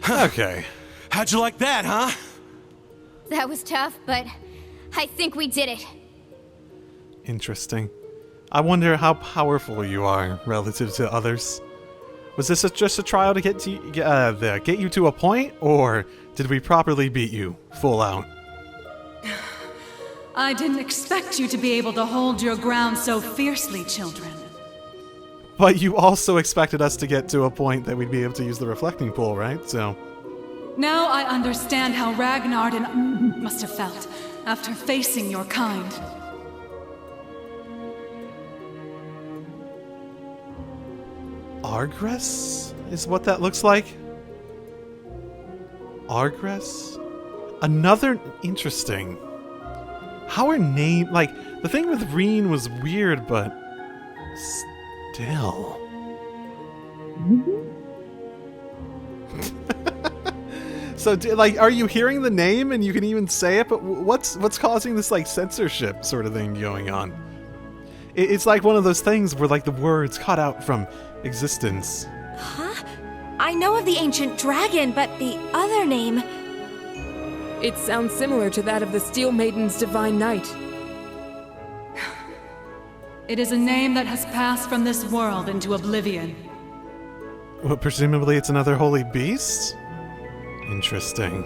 Okay. How'd you like that, huh? That was tough, but I think we did it. Interesting. I wonder how powerful you are relative to others. Was this just a trial to get you to a point, or did we properly beat you full out? I didn't expect you to be able to hold your ground so fiercely, children. But you also expected us to get to a point that we'd be able to use the reflecting pool, right? So... Now I understand how Ragnar must have felt after facing your kind. Argress is what that looks like? Argress? Another... Interesting. How are named... Like, the thing with Reen was weird, but... Still... So, like, are you hearing the name and you can even say it? But what's causing this, like, censorship sort of thing going on? It's like one of those things where, like, the words cut out from existence. Huh? I know of the ancient dragon, but the other name... It sounds similar to that of the Steel Maiden's divine knight. It is a name that has passed from this world into oblivion. Well, presumably it's another holy beast? Interesting.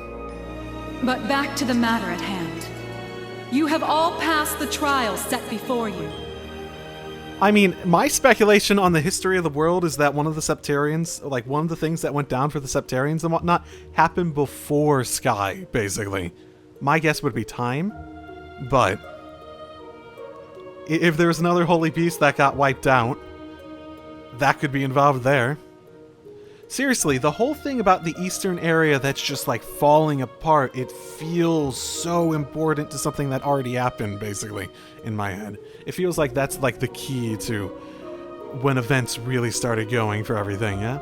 But back to the matter at hand. You have all passed the trials set before you. I mean, my speculation on the history of the world is that one of the Septarians, like one of the things that went down for the Septarians and whatnot, happened before Sky, basically. My guess would be time, but if there was another holy beast that got wiped out, that could be involved there. Seriously, the whole thing about the eastern area that's just like falling apart, it feels so important to something that already happened, basically, in my head. It feels like that's like the key to when events really started going for everything, yeah?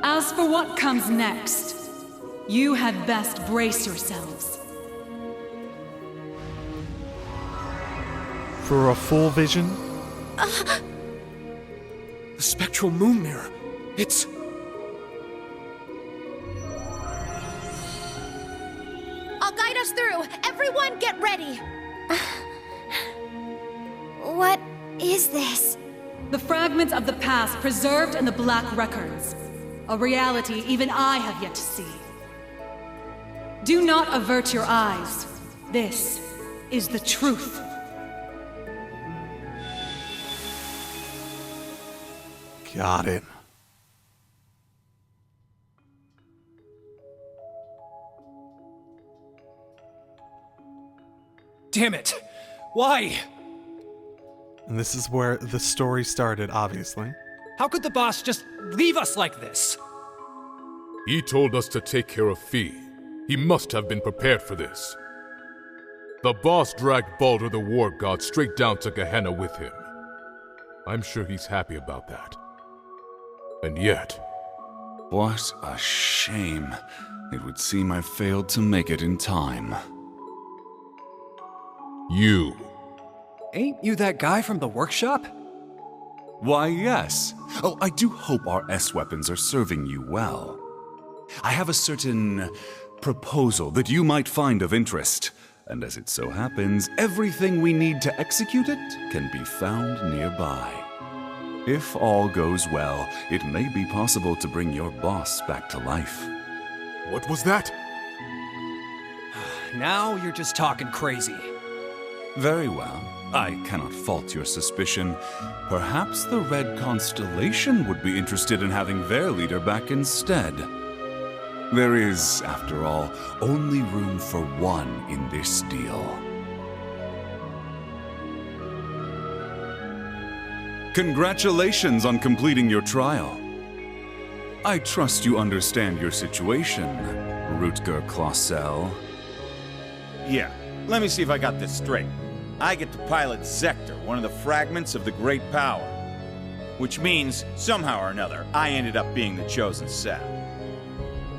As for what comes next, you had best brace yourselves. For a full vision? The spectral moon mirror. It's... I'll guide us through. Everyone get ready. What is this? The fragments of the past preserved in the Black Records. A reality even I have yet to see. Do not avert your eyes. This is the truth. Got it. Damn it! Why? And this is where the story started, obviously. How could the boss just leave us like this? He told us to take care of Fee. He must have been prepared for this. The boss dragged Baldur the War God straight down to Gehenna with him. I'm sure he's happy about that. And yet... What a shame. It would seem I failed to make it in time. You. Ain't you that guy from the workshop? Why, yes. Oh, I do hope our S-weapons are serving you well. I have a certain proposal that you might find of interest. And as it so happens, everything we need to execute it can be found nearby. If all goes well, it may be possible to bring your boss back to life. What was that? Now you're just talking crazy. Very well. I cannot fault your suspicion. Perhaps the Red Constellation would be interested in having their leader back instead. There is, after all, only room for one in this deal. Congratulations on completing your trial. I trust you understand your situation, Rutger Clausel. Yeah, let me see if I got this straight. I get to pilot Zector, one of the fragments of the Great Power. Which means, somehow or another, I ended up being the chosen set.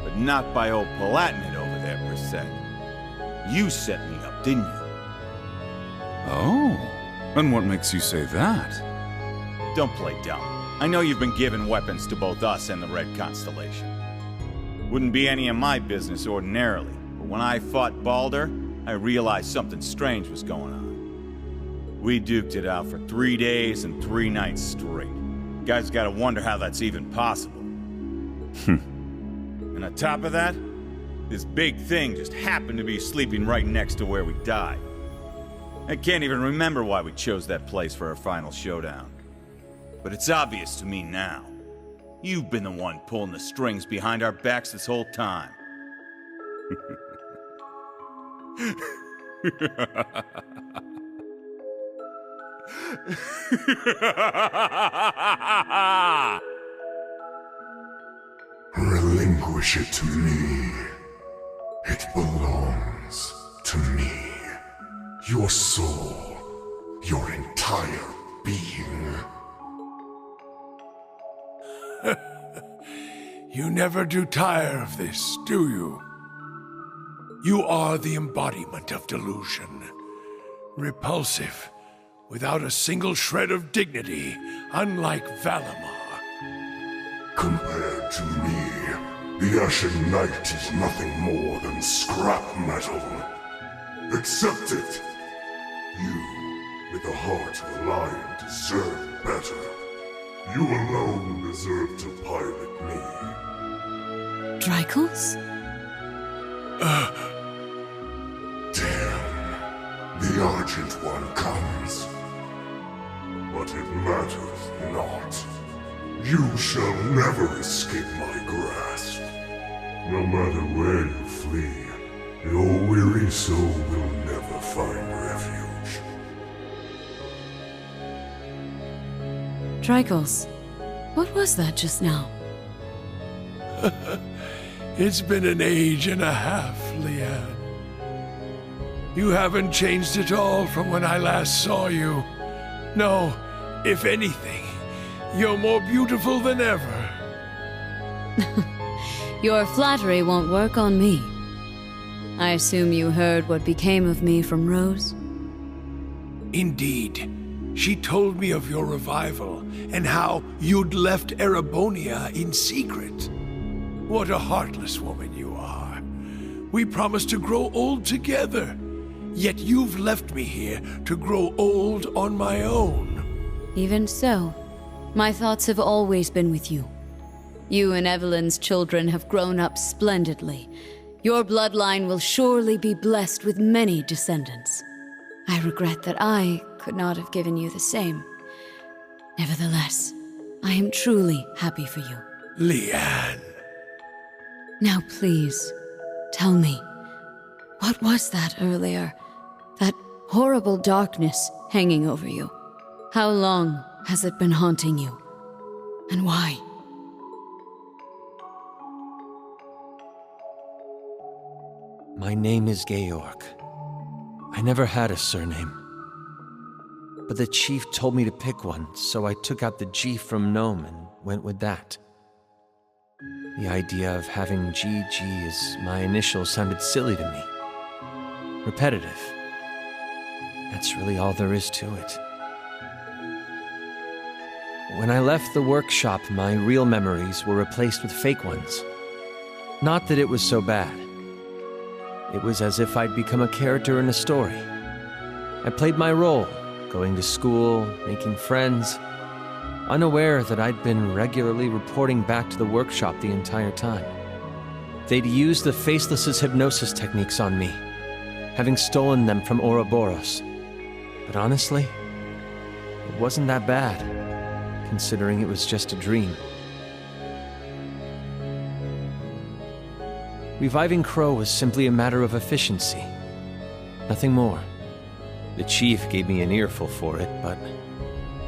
But not by old Palatinate over there, per se. You set me up, didn't you? Oh, and what makes you say that? Don't play dumb. I know you've been giving weapons to both us and the Red Constellation. Wouldn't be any of my business ordinarily, but when I fought Baldur, I realized something strange was going on. We duked it out for 3 days and 3 nights straight. Guys gotta wonder how that's even possible. And on top of that, this big thing just happened to be sleeping right next to where we died. I can't even remember why we chose that place for our final showdown. But it's obvious to me now. You've been the one pulling the strings behind our backs this whole time. Relinquish it to me. It belongs to me. Your soul, your entire being. You never do tire of this, do you? You are the embodiment of delusion. Repulsive, without a single shred of dignity, unlike Valimar. Compared to me, the Ashen Knight is nothing more than scrap metal. Accept it. You, with the heart of a lion, deserve better. You alone deserve to pilot me. Drykles? Damn. The Argent One comes. But it matters not. You shall never escape my grasp. No matter where you flee, your weary soul will never find refuge. Drykles, what was that just now? It's been an age and a half, Leanne. You haven't changed at all from when I last saw you. No, if anything, you're more beautiful than ever. Your flattery won't work on me. I assume you heard what became of me from Rose? Indeed. She told me of your revival and how you'd left Erebonia in secret. What a heartless woman you are. We promised to grow old together, yet you've left me here to grow old on my own. Even so, my thoughts have always been with you. You and Evelyn's children have grown up splendidly. Your bloodline will surely be blessed with many descendants. I regret that I could not have given you the same. Nevertheless, I am truly happy for you. Leanne. Now please, tell me, what was that earlier? That horrible darkness hanging over you? How long has it been haunting you? And why? My name is Georg. I never had a surname. But the chief told me to pick one, so I took out the G from Gnome and went with that. The idea of having GG as my initials sounded silly to me. Repetitive. That's really all there is to it. When I left the workshop, my real memories were replaced with fake ones. Not that it was so bad. It was as if I'd become a character in a story. I played my role, going to school, making friends, unaware that I'd been regularly reporting back to the workshop the entire time. They'd used the Faceless's hypnosis techniques on me, having stolen them from Ouroboros. But honestly, it wasn't that bad, considering it was just a dream. Reviving Crow was simply a matter of efficiency. Nothing more. The chief gave me an earful for it, but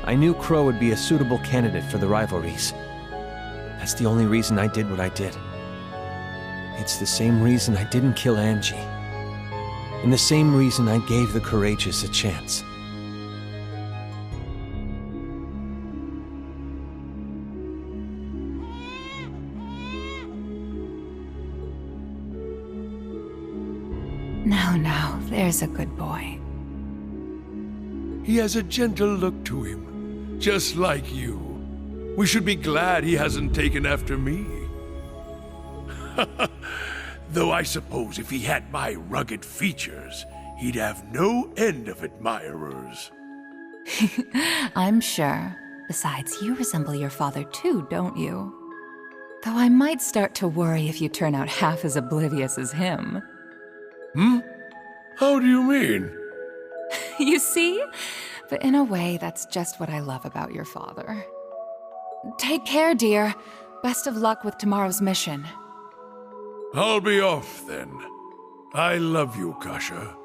I knew Crow would be a suitable candidate for the rivalries. That's the only reason I did what I did. It's the same reason I didn't kill Angie. And the same reason I gave the courageous a chance. Now, there's a good boy. He has a gentle look to him, just like you. We should be glad he hasn't taken after me. Though I suppose if he had my rugged features, he'd have no end of admirers. I'm sure. Besides, you resemble your father too, don't you? Though I might start to worry if you turn out half as oblivious as him. How do you mean? You see? But in a way, that's just what I love about your father. Take care, dear. Best of luck with tomorrow's mission. I'll be off then. I love you, Kasha.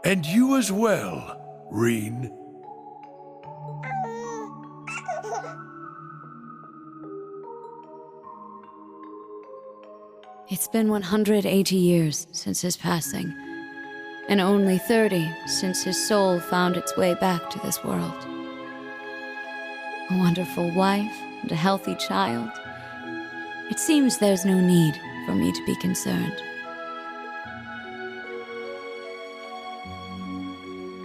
And you as well, Reen. It's been 180 years since his passing, and only 30 since his soul found its way back to this world. A wonderful wife and a healthy child. It seems there's no need for me to be concerned.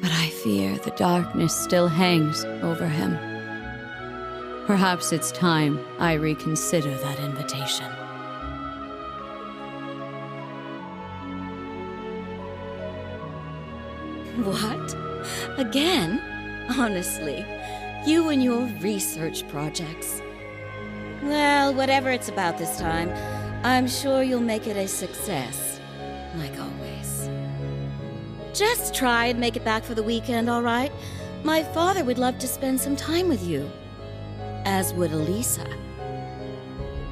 But I fear the darkness still hangs over him. Perhaps it's time I reconsider that invitation. What? Again? Honestly, you and your research projects. Well, whatever it's about this time, I'm sure you'll make it a success, like always. Just try and make it back for the weekend, all right? My father would love to spend some time with you, as would Elisa.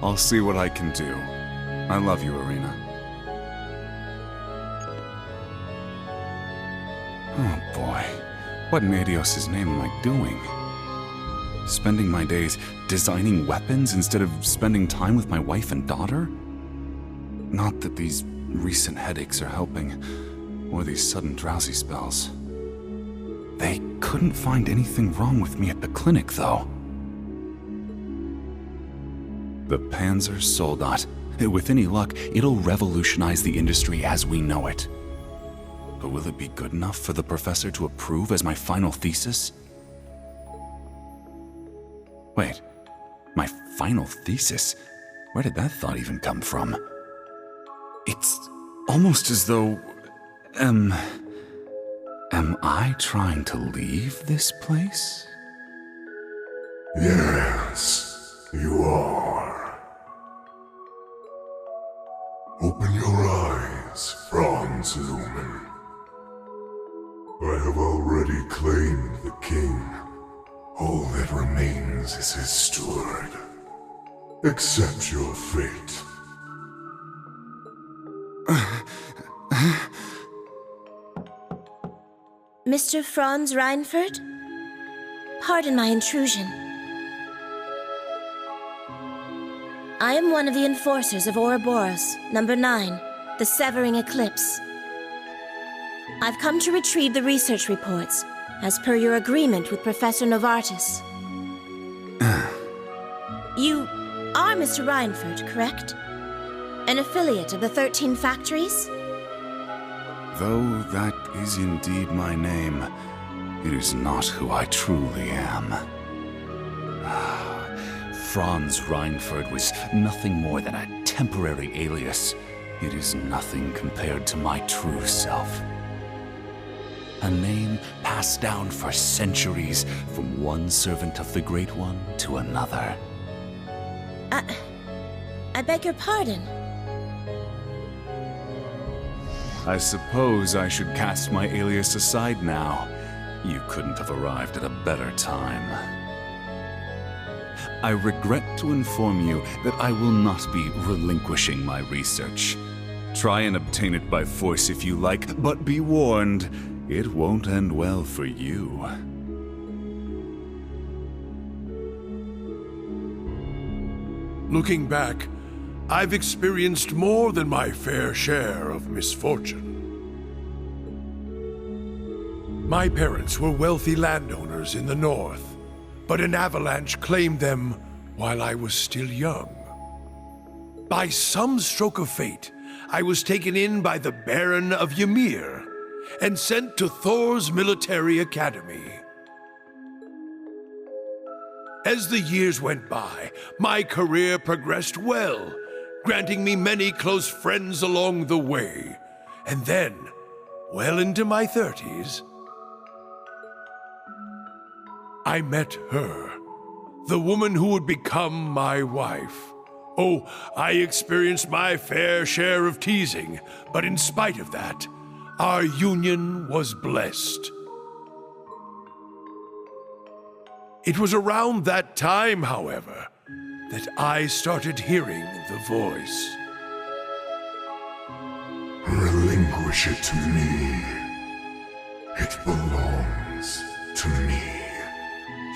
I'll see what I can do. I love you, Irina. Oh boy, what in Adios' name am I doing? Spending my days designing weapons instead of spending time with my wife and daughter? Not that these recent headaches are helping, or these sudden drowsy spells. They couldn't find anything wrong with me at the clinic, though. The Panzer Soldat. With any luck, it'll revolutionize the industry as we know it. But will it be good enough for the professor to approve as my final thesis? Wait, my final thesis? Where did that thought even come from? It's almost as though... Am I trying to leave this place? Yes, you are. Open your eyes, Franz Lumen. I have already claimed the king. All that remains is his steward. Accept your fate. Mr. Franz Reinfurt? Pardon my intrusion. I am one of the enforcers of Ouroboros, number 9, the Severing Eclipse. I've come to retrieve the research reports, as per your agreement with Professor Novartis. You are Mr. Reinfurt, correct? An affiliate of the 13 factories? Though that is indeed my name, it is not who I truly am. Franz Reinfurt was nothing more than a temporary alias. It is nothing compared to my true self. A name passed down for centuries from one servant of the Great One to another. I beg your pardon. I suppose I should cast my alias aside now. You couldn't have arrived at a better time. I regret to inform you that I will not be relinquishing my research. Try and obtain it by force if you like, but be warned, it won't end well for you. Looking back, I've experienced more than my fair share of misfortune. My parents were wealthy landowners in the north, but an avalanche claimed them while I was still young. By some stroke of fate, I was taken in by the Baron of Ymir and sent to Thor's military academy. As the years went by, my career progressed well, granting me many close friends along the way. And then, well into my 30s, I met her, the woman who would become my wife. Oh, I experienced my fair share of teasing, but in spite of that, our union was blessed. It was around that time, however, that I started hearing the voice. Relinquish it to me. It belongs to me.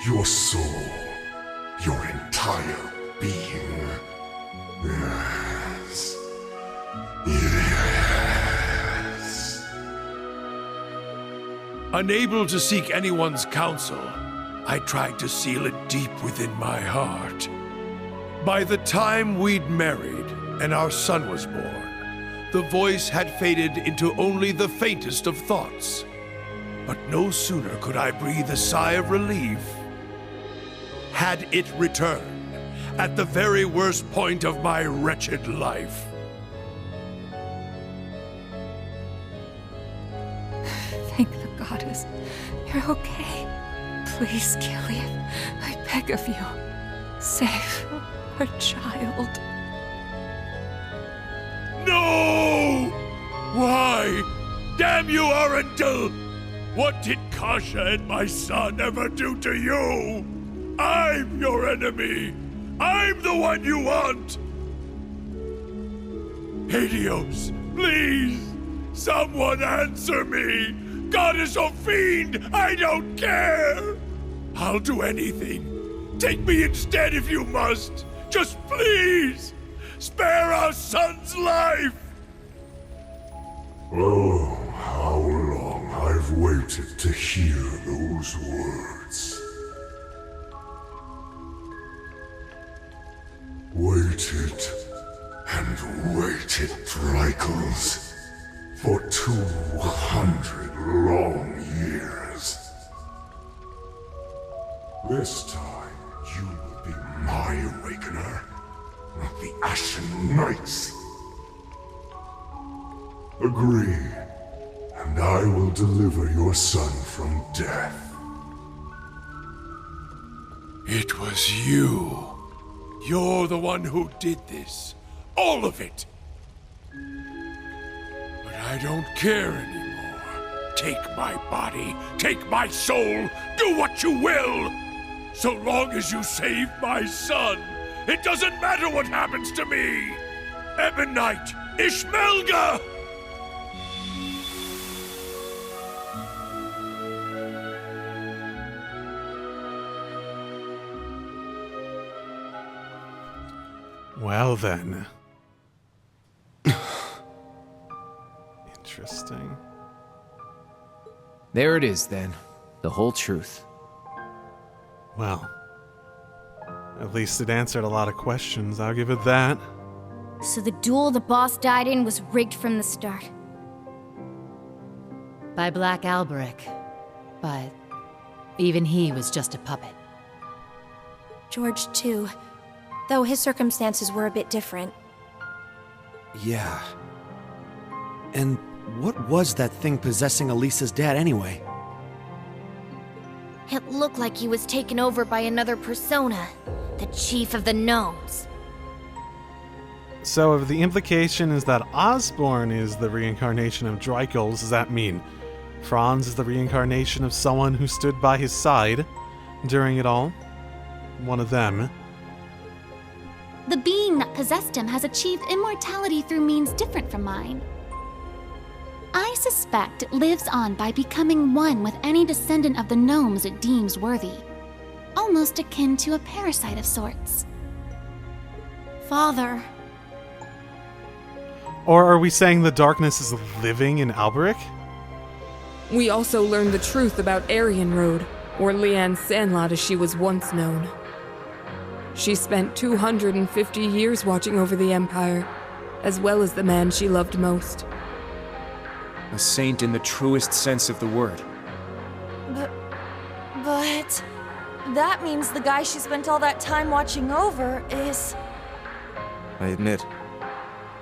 Your soul, your entire being. Yes. Yes. Unable to seek anyone's counsel, I tried to seal it deep within my heart. By the time we'd married and our son was born, the voice had faded into only the faintest of thoughts. But no sooner could I breathe a sigh of relief had it returned at the very worst point of my wretched life. Thank the goddess. You're okay. Please, Killian, I beg of you. Save our child. No! Why? Damn you, Arundel! What did Kasha and my son ever do to you? I'm your enemy! I'm the one you want! Helios, please! Someone answer me! Goddess or fiend, I don't care! I'll do anything. Take me instead if you must. Just please! Spare our son's life! Oh, how long I've waited to hear those words. Waited and waited, Drycles, for 200 long years. This time, you will be my awakener, not the Ashen Knights. Agree, and I will deliver your son from death. It was you. You're the one who did this. All of it. But I don't care anymore. Take my body, take my soul, do what you will! So long as you save my son, it doesn't matter what happens to me! Ebonite Ishmelga! Well then. Interesting. There it is then. The whole truth. Well, at least it answered a lot of questions, I'll give it that. So the duel the boss died in was rigged from the start. By Black Alberic. But even he was just a puppet. George, too. Though his circumstances were a bit different. Yeah. And what was that thing possessing Elisa's dad anyway? It looked like he was taken over by another persona, the Chief of the Gnomes. So if the implication is that Osborne is the reincarnation of Drycles, does that mean Franz is the reincarnation of someone who stood by his side during it all? One of them. The being that possessed him has achieved immortality through means different from mine. I suspect it lives on by becoming one with any descendant of the gnomes it deems worthy. Almost akin to a parasite of sorts. Father. Or are we saying the darkness is living in Alberic? We also learned the truth about Aryan Road, or Leanne Sandlot as she was once known. She spent 250 years watching over the Empire, as well as the man she loved most. A saint in the truest sense of the word. But that means the guy she spent all that time watching over is... I admit,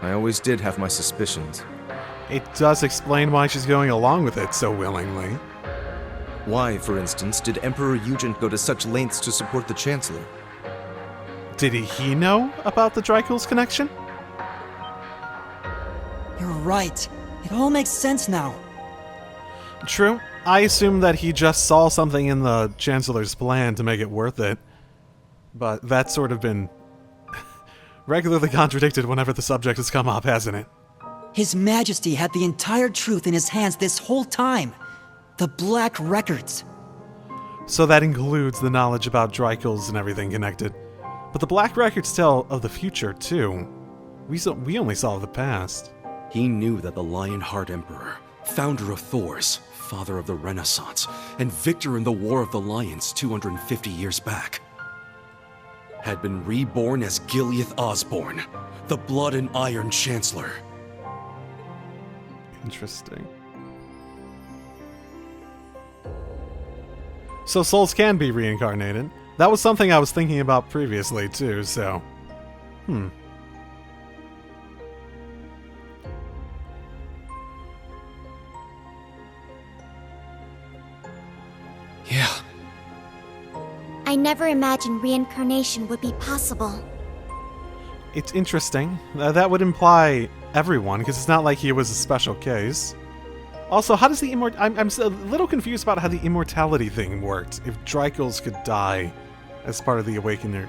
I always did have my suspicions. It does explain why she's going along with it so willingly. Why, for instance, did Emperor Eugen go to such lengths to support the Chancellor? Did he know about the Drykul's connection? You're right. It all makes sense now. True. I assume that he just saw something in the Chancellor's plan to make it worth it. But that's sort of been regularly contradicted whenever the subject has come up, hasn't it? His Majesty had the entire truth in his hands this whole time. The Black Records. So that includes the knowledge about Drykul's and everything connected. But the Black Records tell of the future, too. We only saw the past. He knew that the Lionheart Emperor, founder of Thors, father of the Renaissance, and victor in the War of the Lions 250 years back, had been reborn as Gileath Osborne, the Blood and Iron Chancellor. Interesting. So souls can be reincarnated. That was something I was thinking about previously, too, so... Yeah. I never imagined reincarnation would be possible. It's interesting. That would imply everyone, because it's not like he was a special case. Also, how does the I'm a little confused about how the immortality thing worked. If Drykul's could die as part of the Awakener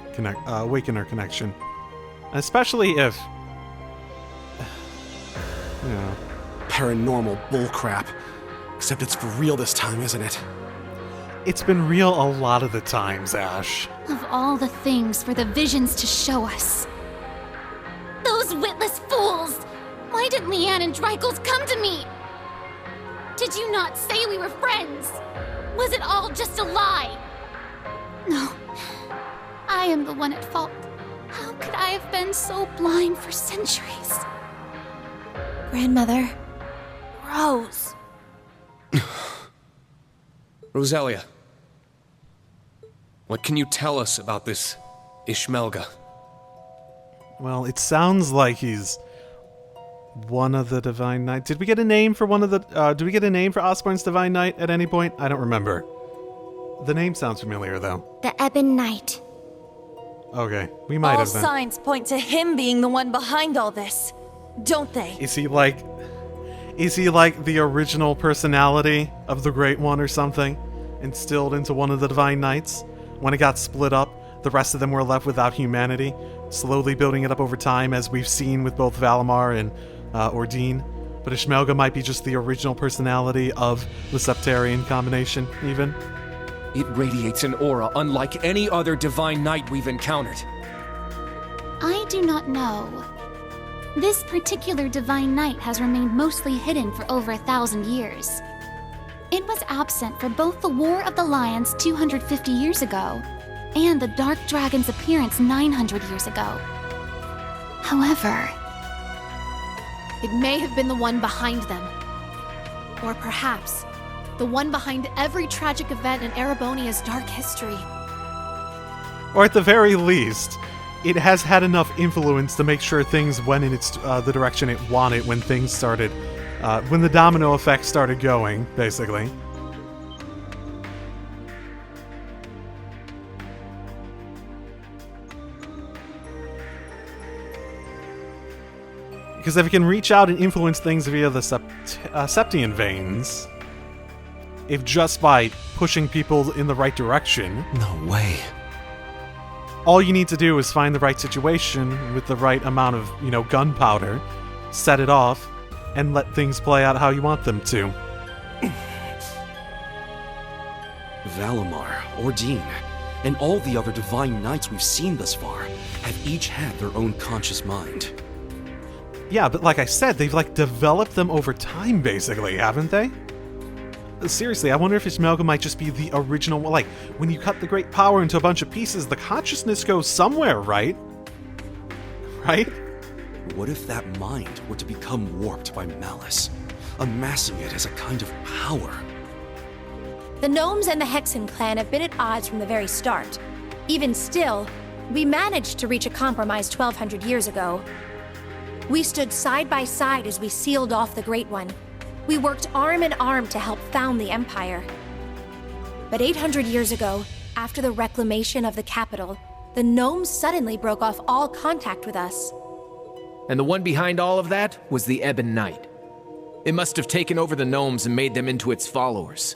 connection. Especially if... Yeah. Paranormal bullcrap. Except it's for real this time, isn't it? It's been real a lot of the times, Ash. Of all the things for the visions to show us. Those witless fools! Why didn't Leanne and Drykul's come to me? Did you not say we were friends? Was it all just a lie? No. I am the one at fault. How could I have been so blind for centuries? Grandmother. Rose. Rosalia, what can you tell us about this Ishmelga? Well, it sounds like he's one of the Divine Knights. Did we get a name for one of the... did we get a name for Osborne's Divine Knight at any point? I don't remember. The name sounds familiar, though. The Ebon Knight. Okay, we might have been. All signs point to him being the one behind all this, don't they? Is he like the original personality of the Great One or something? Instilled into one of the Divine Knights? When it got split up, the rest of them were left without humanity, slowly building it up over time, as we've seen with both Valimar and Ordine. But Ishmelga might be just the original personality of the Septarian combination, even. It radiates an aura unlike any other Divine Knight we've encountered. I do not know. This particular Divine Knight has remained mostly hidden for over 1,000 years. It was absent for both the War of the Lions 250 years ago and the Dark Dragon's appearance 900 years ago. However, it may have been the one behind them. Or perhaps, the one behind every tragic event in Erebonia's dark history. Or at the very least, it has had enough influence to make sure things went in its the direction it wanted when things started, when the domino effect started going, basically. Because if it can reach out and influence things via the Septian veins, if just by pushing people in the right direction... No way. All you need to do is find the right situation with the right amount of, gunpowder, set it off, and let things play out how you want them to. Valimar, Ordine, and all the other Divine Knights we've seen thus far have each had their own conscious mind. Yeah, but like I said, they've developed them over time, basically, haven't they? Seriously, I wonder if Ishmelga might just be the original... when you cut the great power into a bunch of pieces, the consciousness goes somewhere, right? Right? What if that mind were to become warped by malice, amassing it as a kind of power? The Gnomes and the Hexen clan have been at odds from the very start. Even still, we managed to reach a compromise 1,200 years ago. We stood side by side as we sealed off the Great One. We worked arm in arm to help found the Empire. But 800 years ago, after the reclamation of the capital, the gnomes suddenly broke off all contact with us. And the one behind all of that was the Ebon Knight. It must have taken over the gnomes and made them into its followers.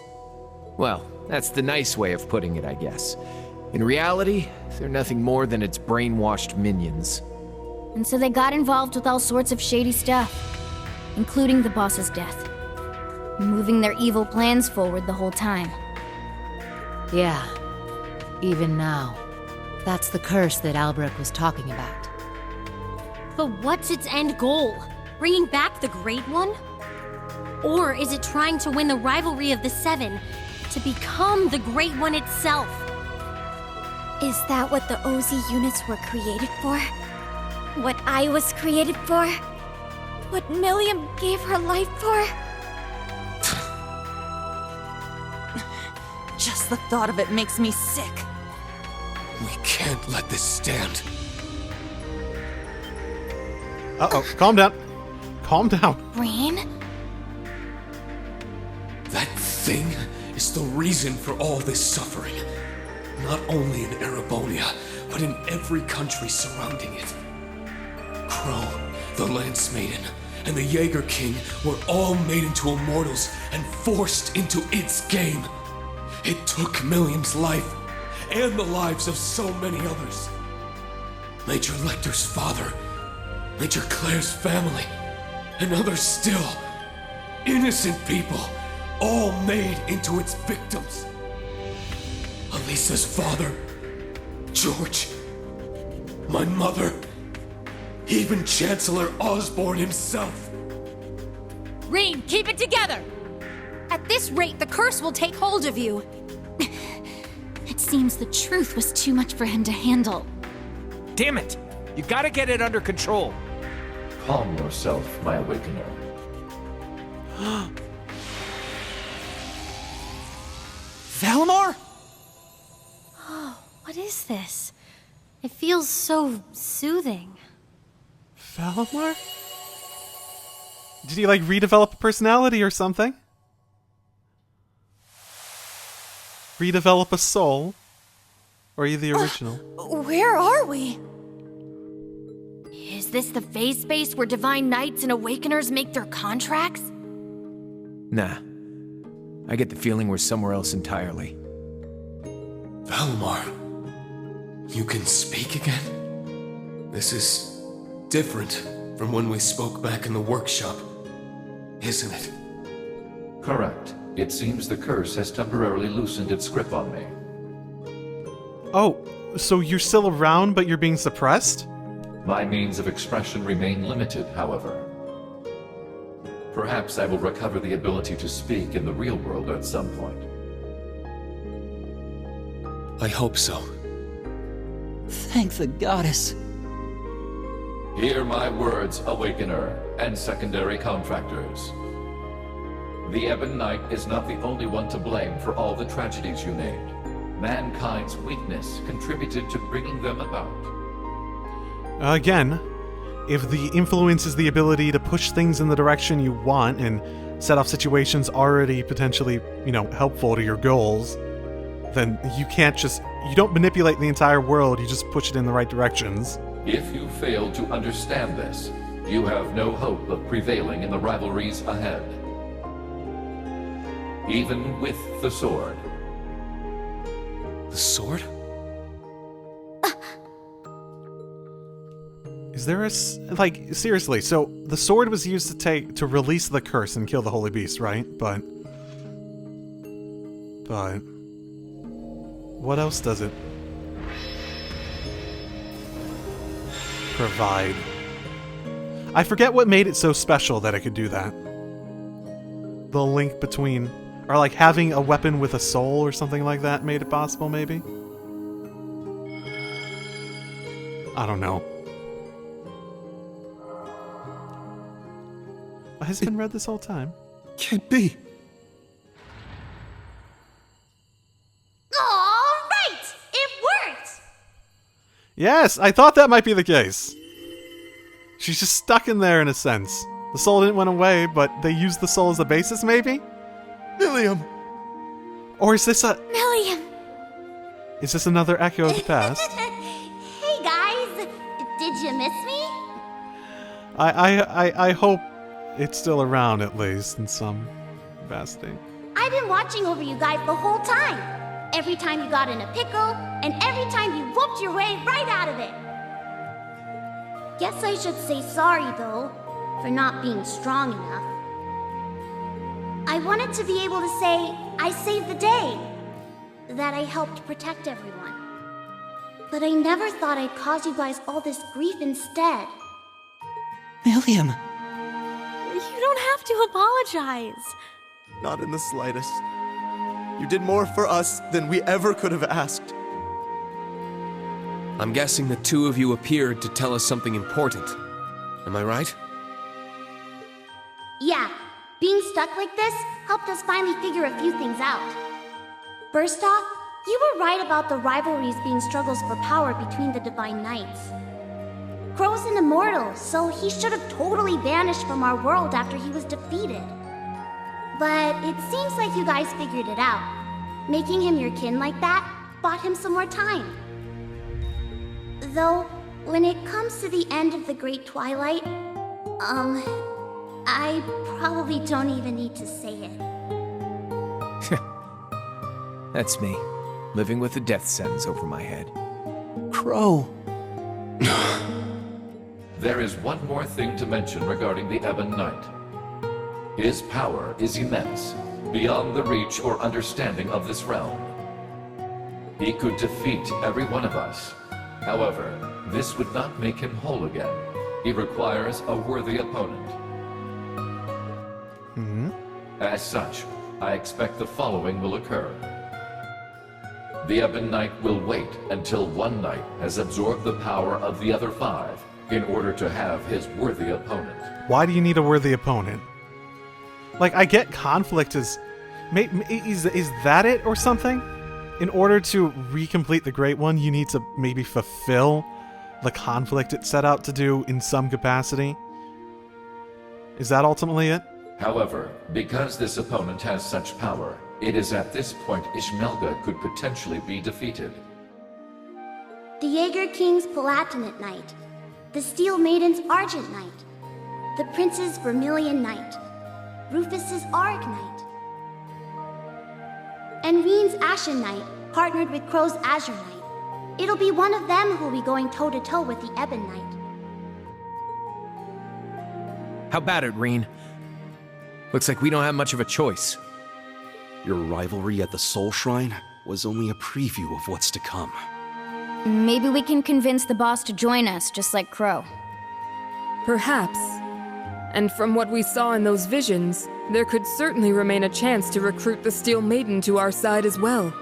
Well, that's the nice way of putting it, I guess. In reality, they're nothing more than its brainwashed minions. And so they got involved with all sorts of shady stuff, including the boss's death, moving their evil plans forward the whole time. Yeah, even now. That's the curse that Albrecht was talking about. But what's its end goal? Bringing back the Great One? Or is it trying to win the rivalry of the Seven to become the Great One itself? Is that what the OZ units were created for? What I was created for? What Milliam gave her life for? Just the thought of it makes me sick. We can't let this stand. Uh-oh, calm down. Calm down. Rain? That thing is the reason for all this suffering. Not only in Erebonia, but in every country surrounding it. Crow, the Lance Maiden, and the Jaeger King were all made into immortals and forced into its game. It took Milliam's life, and the lives of so many others. Major Lecter's father, Major Claire's family, and others still. Innocent people, all made into its victims. Elisa's father, George, my mother, even Chancellor Osborne himself. Rean, keep it together! At this rate, the curse will take hold of you. It seems the truth was too much for him to handle. Damn it! You gotta get it under control. Calm yourself, my awakener. Valimar? Oh, what is this? It feels so soothing. Valimar? Did he, like, redevelop a personality or something? Redevelop a soul? Or are you the original? Where are we? Is this the phase space where Divine Knights and Awakeners make their contracts? Nah. I get the feeling we're somewhere else entirely. Valimar, you can speak again? This is different from when we spoke back in the workshop, isn't it? Correct. It seems the curse has temporarily loosened its grip on me. Oh, so you're still around, but you're being suppressed? My means of expression remain limited, however. Perhaps I will recover the ability to speak in the real world at some point. I hope so. Thank the goddess. Hear my words, Awakener, and secondary contractors. The Ebon Knight is not the only one to blame for all the tragedies you named. Mankind's weakness contributed to bringing them about. Again, if the influence is the ability to push things in the direction you want and set off situations already potentially, helpful to your goals, then you don't manipulate the entire world, you just push it in the right directions. If you fail to understand this, you have no hope of prevailing in the rivalries ahead. Even with the sword. The sword? Is there seriously, so the sword was used to release the curse and kill the Holy Beast, right? But what else does it provide? I forget what made it so special that it could do that. The link between, or like having a weapon with a soul or something like that made it possible, maybe? I don't know. Has it been read this whole time? Can't be. All right! It worked! Yes, I thought that might be the case. She's just stuck in there in a sense. The soul didn't went away, but they used the soul as a basis, maybe? Milliam! Or is this Milliam! Is this another echo of the past? Hey guys! Did you miss me? I hope it's still around, at least, in some capacity. I've been watching over you guys the whole time. Every time you got in a pickle, and every time you whooped your way right out of it. Guess I should say sorry, though, for not being strong enough. I wanted to be able to say I saved the day, that I helped protect everyone. But I never thought I'd cause you guys all this grief instead. Milliam! You don't have to apologize. Not in the slightest. You did more for us than we ever could have asked. I'm guessing the two of you appeared to tell us something important. Am I right? Yeah, being stuck like this helped us finally figure a few things out. First off, you were right about the rivalries being struggles for power between the Divine Knights. Crow's an immortal, so he should have totally vanished from our world after he was defeated. But it seems like you guys figured it out. Making him your kin like that bought him some more time. Though, when it comes to the end of the Great Twilight, I probably don't even need to say it. That's me, living with a death sentence over my head. Crow. There is one more thing to mention regarding the Ebon Knight. His power is immense, beyond the reach or understanding of this realm. He could defeat every one of us. However, this would not make him whole again. He requires a worthy opponent. As such, I expect the following will occur. The Ebon Knight will wait until one knight has absorbed the power of the other 5 in order to have his worthy opponent. Why do you need a worthy opponent? Like, I get conflict is that it or something? In order to recomplete the Great One, you need to maybe fulfill the conflict it set out to do in some capacity? Is that ultimately it? However, because this opponent has such power, it is at this point Ishmelga could potentially be defeated. The Jaeger King's Palatinate Knight, the Steel Maiden's Argent Knight, the Prince's Vermilion Knight, Rufus's Arg Knight, and Reen's Ashen Knight, partnered with Crow's Azure Knight. It'll be one of them who'll be going toe-to-toe with the Ebon Knight. How about it, Reen? Looks like we don't have much of a choice. Your rivalry at the Soul Shrine was only a preview of what's to come. Maybe we can convince the boss to join us, just like Crow. Perhaps. And from what we saw in those visions, there could certainly remain a chance to recruit the Steel Maiden to our side as well.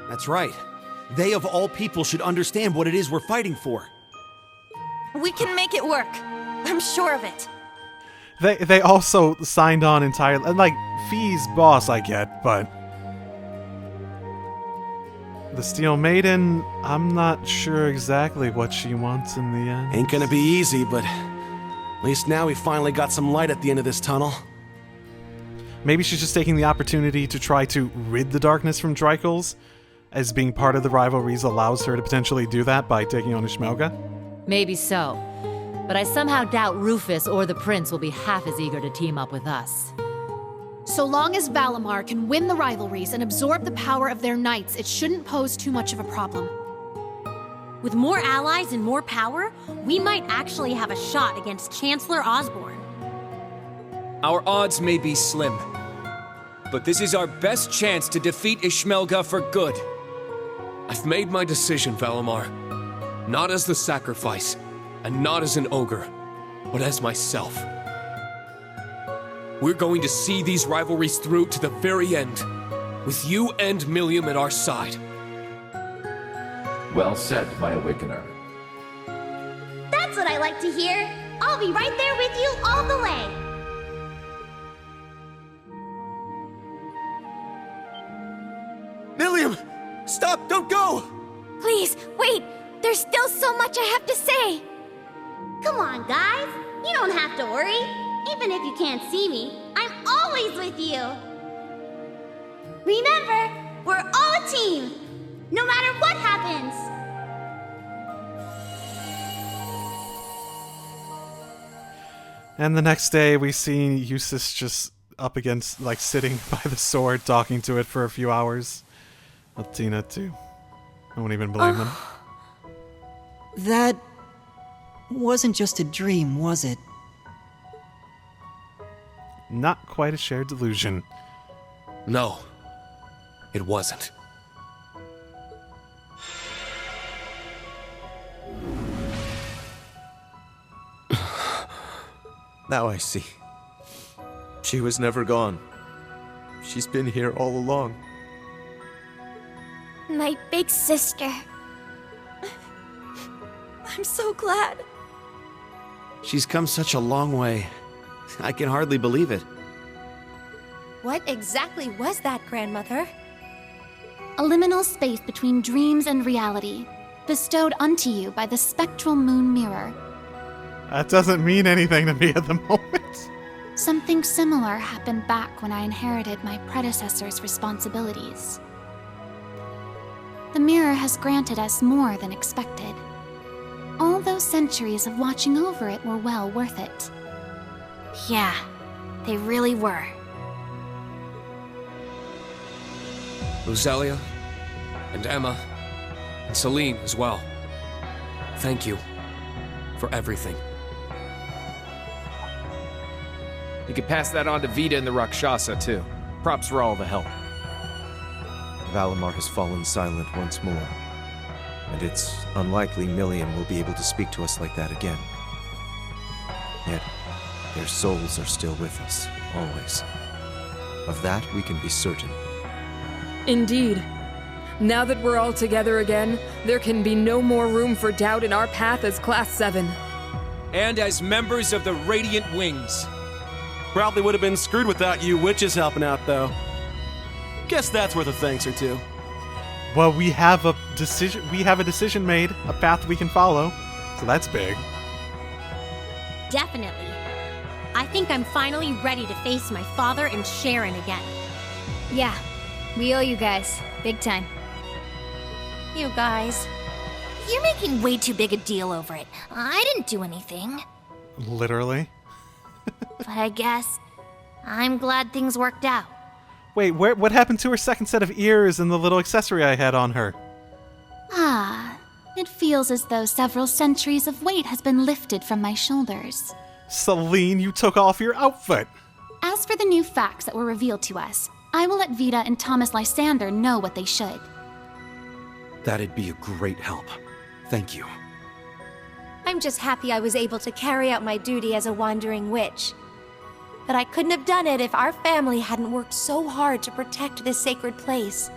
That's right. They of all people should understand what it is we're fighting for. We can make it work. I'm sure of it. They also signed on entirely. Like, Fee's boss I get, but the Steel Maiden, I'm not sure exactly what she wants in the end. Ain't gonna be easy, but at least now we finally got some light at the end of this tunnel. Maybe she's just taking the opportunity to try to rid the darkness from Drycles, as being part of the rivalries allows her to potentially do that by taking on Ishmelga? Maybe so. But I somehow doubt Rufus or the Prince will be half as eager to team up with us. So long as Valimar can win the rivalries and absorb the power of their knights, it shouldn't pose too much of a problem. With more allies and more power, we might actually have a shot against Chancellor Osborne. Our odds may be slim, but this is our best chance to defeat Ishmelga for good. I've made my decision, Valimar. Not as the sacrifice, and not as an ogre, but as myself. We're going to see these rivalries through to the very end, with you and Milliam at our side. Well said, my Awakener. That's what I like to hear. I'll be right there with you all the way. Milliam! Stop! Don't go! Please, wait! There's still so much I have to say! Come on, guys. You don't have to worry. Even if you can't see me, I'm always with you. Remember, we're all a team, no matter what happens. And the next day, we see Eustace just up against, like, sitting by the sword, talking to it for a few hours. With Tina, too. I won't even blame them. That wasn't just a dream, was it? Not quite a shared delusion. No, it wasn't. Now I see. She was never gone. She's been here all along. My big sister. I'm so glad. She's come such a long way. I can hardly believe it. What exactly was that, Grandmother? A liminal space between dreams and reality, bestowed unto you by the spectral moon mirror. That doesn't mean anything to me at the moment. Something similar happened back when I inherited my predecessor's responsibilities. The mirror has granted us more than expected. All those centuries of watching over it were well worth it. Yeah, they really were. Rosalia, and Emma, and Celine as well. Thank you for everything. You could pass that on to Vita and the Rakshasa, too. Props for all the help. Valimar has fallen silent once more, and it's unlikely Millian will be able to speak to us like that again. Yet, their souls are still with us, always. Of that, we can be certain. Indeed. Now that we're all together again, there can be no more room for doubt in our path as Class 7. And as members of the Radiant Wings. Probably would have been screwed without you witches helping out, though. Guess that's worth a thanks or two. Well, we have a decision. We have a decision made, a path we can follow. So that's big. Definitely. I think I'm finally ready to face my father and Sharon again. Yeah, we owe you guys. Big time. You guys. You're making way too big a deal over it. I didn't do anything. Literally. But I guess I'm glad things worked out. Wait, what happened to her second set of ears and the little accessory I had on her? Ah, it feels as though several centuries of weight has been lifted from my shoulders. Celine, you took off your outfit. As for the new facts that were revealed to us, I will let Vita and Thomas Lysander know what they should. That'd be a great help. Thank you. I'm just happy I was able to carry out my duty as a wandering witch. But I couldn't have done it if our family hadn't worked so hard to protect this sacred place.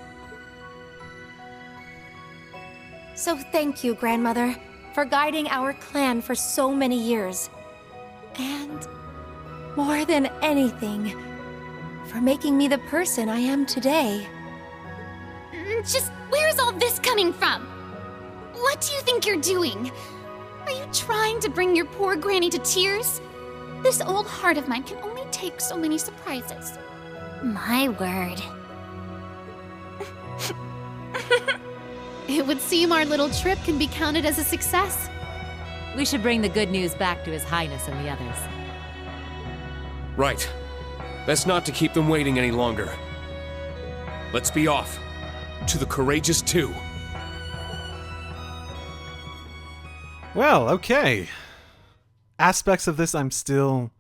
So thank you, Grandmother, for guiding our clan for so many years. And more than anything, for making me the person I am today. Just where's all this coming from? What do you think you're doing? Are you trying to bring your poor granny to tears? This old heart of mine can only take so many surprises. My word. It would seem our little trip can be counted as a success. We should bring the good news back to His Highness and the others. Right. Best not to keep them waiting any longer. Let's be off. To the Courageous 2. Well, okay. Aspects of this I'm still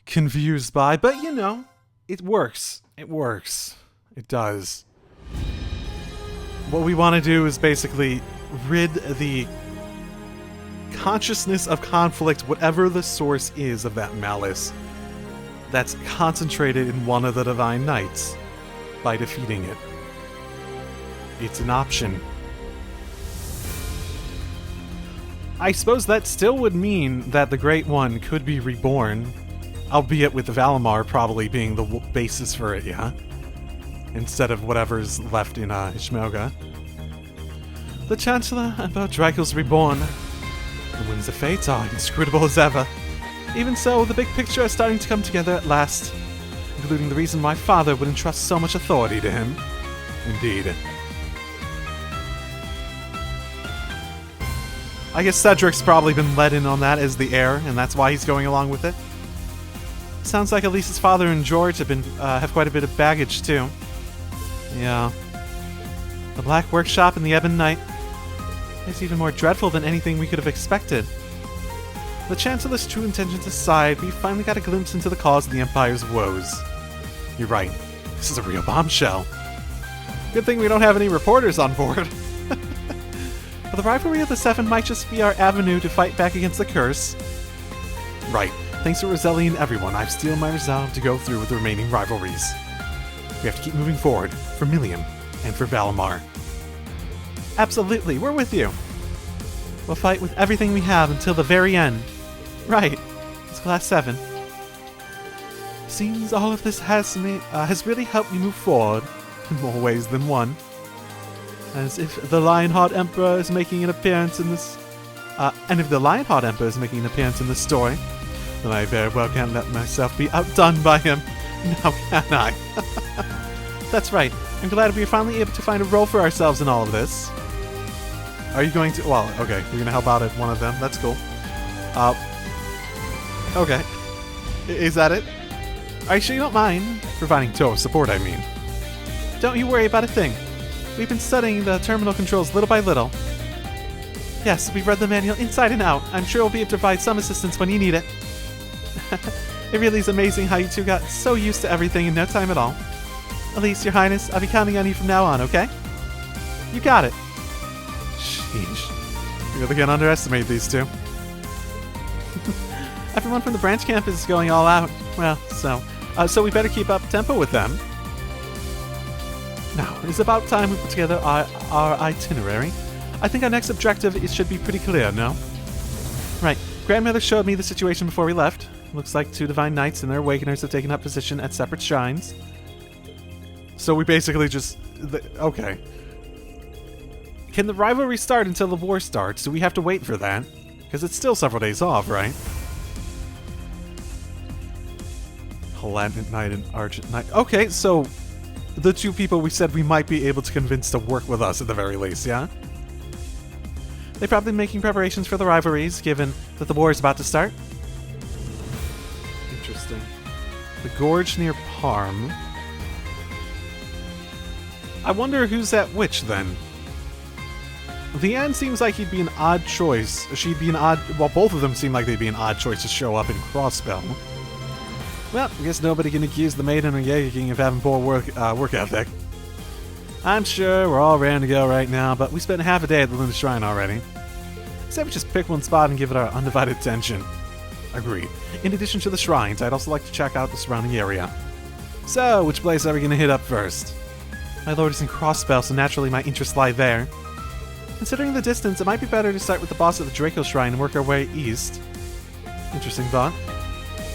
confused by, but you know, it works. It works. It does. What we want to do is basically rid the consciousness of conflict, whatever the source is of that malice, that's concentrated in one of the Divine Knights, by defeating it. It's an option. I suppose that still would mean that the Great One could be reborn, albeit with the Valimar probably being the basis for it, yeah? Instead of whatever's left in Ishmelga. The Chancellor about Draco's reborn. The winds of fate are inscrutable as ever. Even so, the big picture is starting to come together at last, including the reason why Father would entrust so much authority to him. Indeed. I guess Cedric's probably been let in on that as the heir, and that's why he's going along with it. Sounds like Elise's father and George have quite a bit of baggage too. Yeah. The Black Workshop and the Ebon Knight. It's even more dreadful than anything we could have expected. The Chancellor's true intentions aside, we finally got a glimpse into the cause of the Empire's woes. You're right. This is a real bombshell. Good thing we don't have any reporters on board. But the rivalry of the Seven might just be our avenue to fight back against the curse. Right. Thanks to Roselli and everyone, I've steeled my resolve to go through with the remaining rivalries. We have to keep moving forward, for Millium, and for Valimar. Absolutely, we're with you. We'll fight with everything we have until the very end. Right, it's Class 7. Seems all of this has really helped me move forward, in more ways than one. As if the Lionheart Emperor is making an appearance in this... and if the Lionheart Emperor is making an appearance in this story, then I very well can't let myself be outdone by him. Now can I? That's right. I'm glad we are finally able to find a role for ourselves in all of this. Are you going to... Well, okay. You're going to help out at one of them. That's cool. Okay. Is that it? Are you sure you don't mind? Providing total support, I mean. Don't you worry about a thing. We've been studying the terminal controls little by little. Yes, we've read the manual inside and out. I'm sure we'll be able to provide some assistance when you need it. It really is amazing how you two got so used to everything in no time at all. Elise, Your Highness, I'll be counting on you from now on, okay? You got it. Sheesh. You really can't underestimate these two. Everyone from the branch camp is going all out. Well, so we better keep up tempo with them. Now, it's about time we put together our itinerary. I think our next objective should be pretty clear, no? Right. Grandmother showed me the situation before we left. Looks like 2 Divine Knights and their Awakeners have taken up position at separate shrines. So we basically just... Okay. Can the rivalry start until the war starts? Do we have to wait for that? Because it's still several days off, right? Hellenic Knight and Argent Knight. Okay, so... the 2 people we said we might be able to convince to work with us at the very least, yeah? They're probably making preparations for the rivalries, given that the war is about to start. Interesting. The gorge near Parm. I wonder who's at which, then. Leanne seems like he'd be an odd choice. She'd be an odd... Well, both of them seem like they'd be an odd choice to show up in Crossbell. Well, I guess nobody can accuse the Maiden or Jaeger King of having poor work ethic. I'm sure we're all raring to go right now, but we spent half a day at the Lunar Shrine already. Say we just pick one spot and give it our undivided attention. Agreed. In addition to the shrines, I'd also like to check out the surrounding area. So, which place are we going to hit up first? My lord is in Crossbell, so naturally my interests lie there. Considering the distance, it might be better to start with the boss at the Draco Shrine and work our way east. Interesting thought.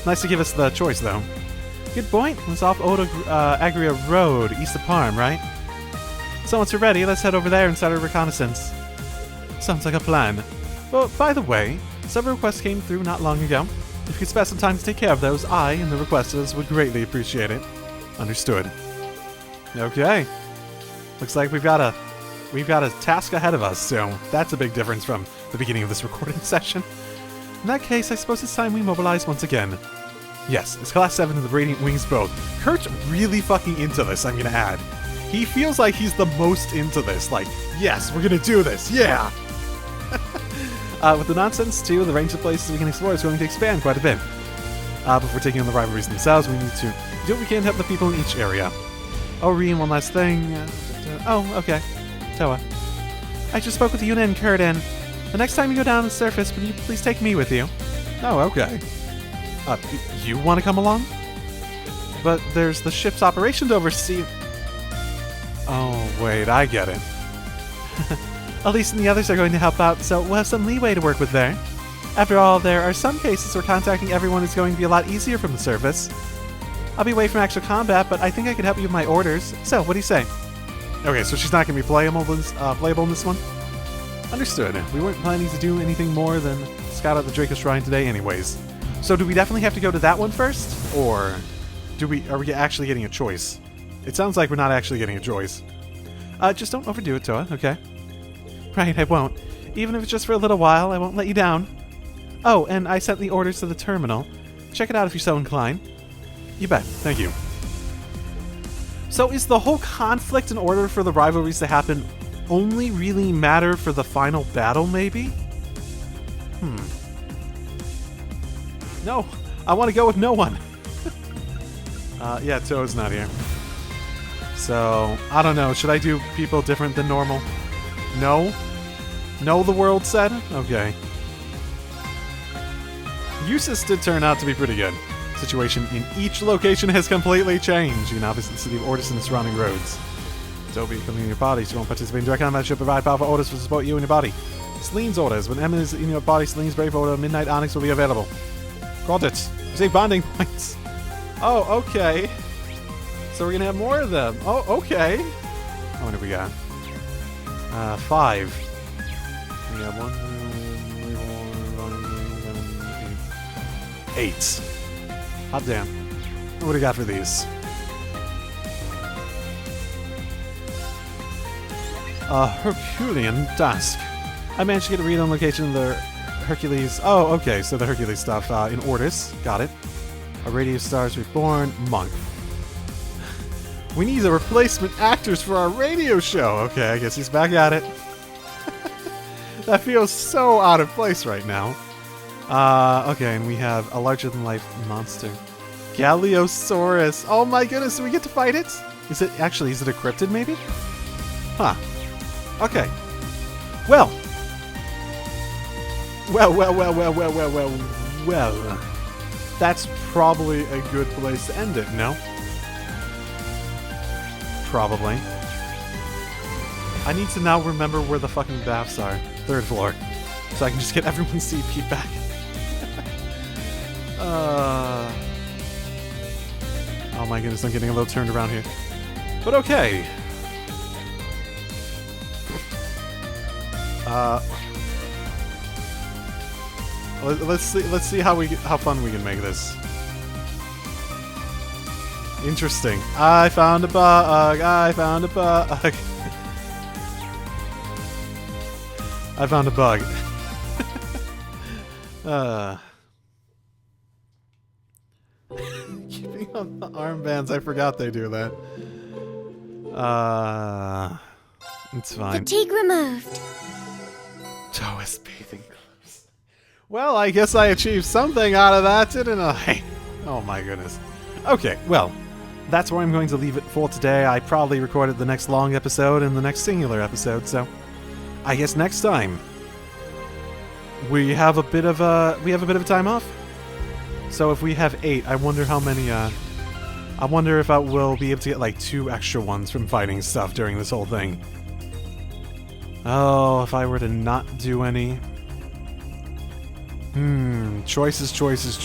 Nice to give us the choice, though. Good point. It's off Oda Agria Road, east of Parm, right? So once you're ready, let's head over there and start a reconnaissance. Sounds like a plan. Well, by the way, several requests came through not long ago. If you could spare some time to take care of those, I and the requesters would greatly appreciate it. Understood. Okay. Looks like we've got a task ahead of us, so that's a big difference from the beginning of this recording session. In that case, I suppose it's time we mobilize once again. Yes, it's Class 7 of the Radiant Wings boat. Kurt's really fucking into this, I'm gonna add. He feels like he's the most into this. Like, yes, we're gonna do this, yeah! With the nonsense, too, the range of places we can explore is going to expand quite a bit. Before taking on the rivalries themselves, we need to do what we can to help the people in each area. Oh, Reen, one last thing. Oh, okay. Toa. I just spoke with Yuna and Kurt, and the next time you go down the surface, will you please take me with you? Oh, okay. You want to come along? But there's the ship's operation to oversee. Oh, wait, I get it. Elise and the others are going to help out, so we'll have some leeway to work with there. After all, there are some cases where contacting everyone is going to be a lot easier from the surface. I'll be away from actual combat, but I think I could help you with my orders. So, what do you say? Okay, so she's not going to be playable in this one? Understood. We weren't planning to do anything more than scout out the Draco Shrine today anyways. So do we definitely have to go to that one first? Or are we actually getting a choice? It sounds like we're not actually getting a choice. Just don't overdo it, Toa, okay? Right, I won't. Even if it's just for a little while, I won't let you down. Oh, and I sent the orders to the terminal. Check it out if you're so inclined. You bet. Thank you. So is the whole conflict in order for the rivalries to happen only really matter for the final battle, maybe? No, I want to go with no one. Yeah, Toa's not here. So, I don't know. Should I do people different than normal? No? No, the world said? Okay. Usus did turn out to be pretty good. Situation in each location has completely changed. You can now visit the city of Ordis and the surrounding roads. Toby coming in your body, so you won't participate in direct combat. She'll provide powerful orders to support you and your body. Celine's orders. When Emma is in your body, Celine's brave order, Midnight Onyx will be available. Got it. Save bonding points. Oh, okay. So we're gonna have more of them. Oh, okay. How many we got? 5. We have 1, 8. Hot damn. What do we got for these? Herculean Dusk. I managed to get a read on location of the Hercules. Oh, okay, so the Hercules stuff in Ordis. Got it. A Radio Stars Reborn. Monk. We need the replacement actors for our radio show. Okay, I guess he's back at it. That feels so out of place right now. Okay, and we have a larger-than-life monster. Galeosaurus. Oh my goodness, do we get to fight it? Is it a cryptid, maybe? Huh. Okay. Well. That's probably a good place to end it, no? Probably. I need to now remember where the fucking baths are. 3rd floor. So I can just get everyone's CP back. Oh my goodness, I'm getting a little turned around here. But okay. Let's see how fun we can make this. Interesting. I found a bug. I found a bug. I found a bug. Keeping on the armbands, I forgot they do that. It's fine. Fatigue removed. Toa's bathing gloves. Well, I guess I achieved something out of that, didn't I? Oh my goodness. Okay, well, that's where I'm going to leave it for today. I probably recorded the next long episode and the next singular episode, so I guess next time we have a bit of a time off. So if we have 8, I wonder how many. I wonder if I will be able to get like 2 extra ones from fighting stuff during this whole thing. Oh, if I were to not do any. Choices. Choices.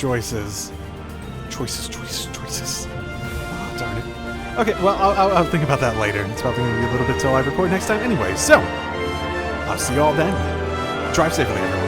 Oh, darn it. Okay, well, I'll think about that later. It's probably going to be a little bit till I record next time anyway. So, I'll see you all then. Drive safely, everyone.